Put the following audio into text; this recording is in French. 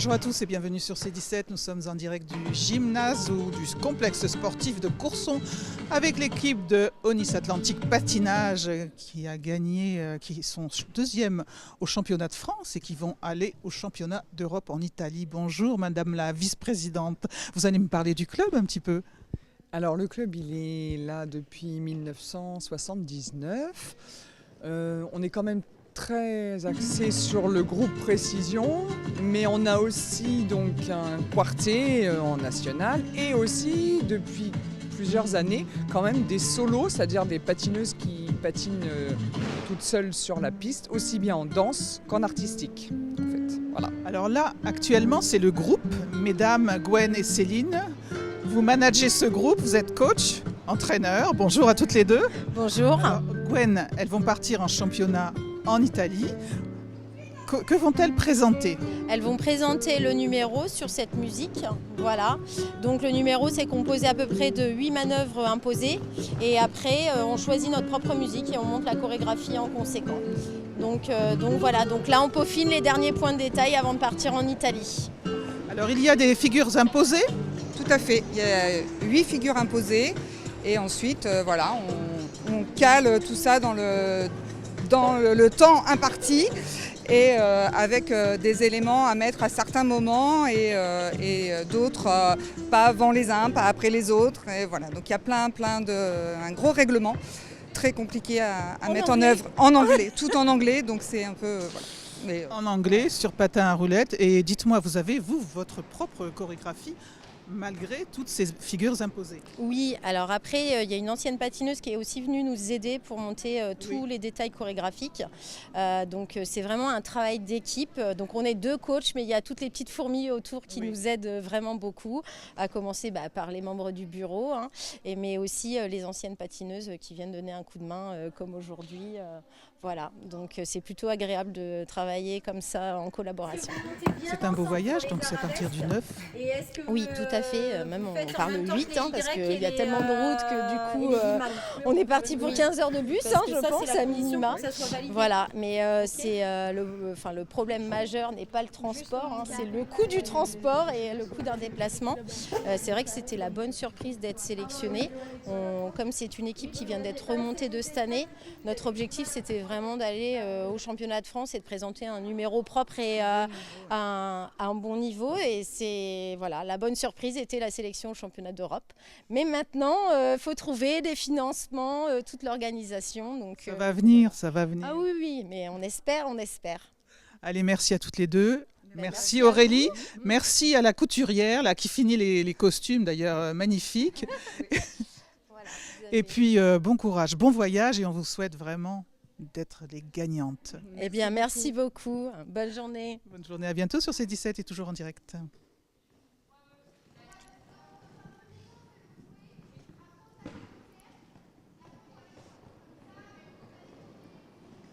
Bonjour à tous et bienvenue sur C17. Nous sommes en direct du gymnase ou du complexe sportif de Courson avec l'équipe de Onis Atlantique Patinage qui a gagné, qui sont deuxième au championnat de France et qui vont aller au championnat d'Europe en Italie. Bonjour Madame la vice-présidente. Vous allez me parler du club un petit peu? Alors le club il est là depuis 1979. On est quand même très axé sur le groupe Précision, mais on a aussi donc un quartier en national et aussi depuis plusieurs années quand même des solos, c'est-à-dire des patineuses qui patinent toutes seules sur la piste, aussi bien en danse qu'en artistique. En fait. Voilà. Alors là, actuellement, c'est le groupe, mesdames Gwen et Céline. Vous managez ce groupe, vous êtes coach, entraîneur. Bonjour à toutes les deux. Bonjour. Alors, Gwen, elles vont partir en championnat en Italie. Que vont-elles présenter? Elles vont présenter le numéro sur cette musique. Voilà. Donc le numéro, c'est composé à peu près de 8 manœuvres imposées. Et après, on choisit notre propre musique et on monte la chorégraphie en conséquent. Donc voilà. Donc là, on peaufine les derniers points de détail avant de partir en Italie. Alors, il y a des figures imposées? Tout à fait. Il y a 8 figures imposées. Et ensuite, voilà, on cale tout ça dans le temps imparti et avec des éléments à mettre à certains moments et d'autres pas avant les uns, pas après les autres. Et voilà. Donc il y a un gros règlement très compliqué à mettre en œuvre en anglais, tout en anglais. Donc c'est un peu voilà. Mais, en anglais, sur patin à roulettes. Et dites-moi, vous avez, vous, votre propre chorégraphie malgré toutes ces figures imposées? Oui, alors après, il y a une ancienne patineuse qui est aussi venue nous aider pour monter tous les détails chorégraphiques. Donc c'est vraiment un travail d'équipe. Donc on est deux coachs, mais il y a toutes les petites fourmis autour qui nous aident vraiment beaucoup, à commencer par les membres du bureau, mais aussi les anciennes patineuses qui viennent donner un coup de main comme aujourd'hui. Voilà, donc c'est plutôt agréable de travailler comme ça en collaboration. C'est un beau voyage, donc c'est à partir du 9. Oui, tout à fait, même on parle 8, parce qu'il y a tellement de routes que du coup on est parti pour 15 heures de bus, je pense, à minima. Voilà, mais le problème majeur n'est pas le transport, c'est le coût du transport et le coût d'un déplacement. C'est vrai que c'était la bonne surprise d'être sélectionné. Comme c'est une équipe qui vient d'être remontée de cette année, notre objectif c'était vraiment d'aller au championnat de France et de présenter un numéro propre et à un bon niveau. Et c'est voilà, la bonne surprise était la sélection au championnat d'Europe. Mais maintenant, il faut trouver des financements, toute l'organisation. Donc, ça va venir, ça va venir. Ah oui, mais on espère. Allez, merci à toutes les deux. Merci Aurélie, merci à la couturière là, qui finit les costumes d'ailleurs magnifiques. Voilà, et puis bon courage, bon voyage et on vous souhaite vraiment d'être les gagnantes. Eh bien, merci beaucoup. Bonne journée. Bonne journée, à bientôt sur C17 et toujours en direct.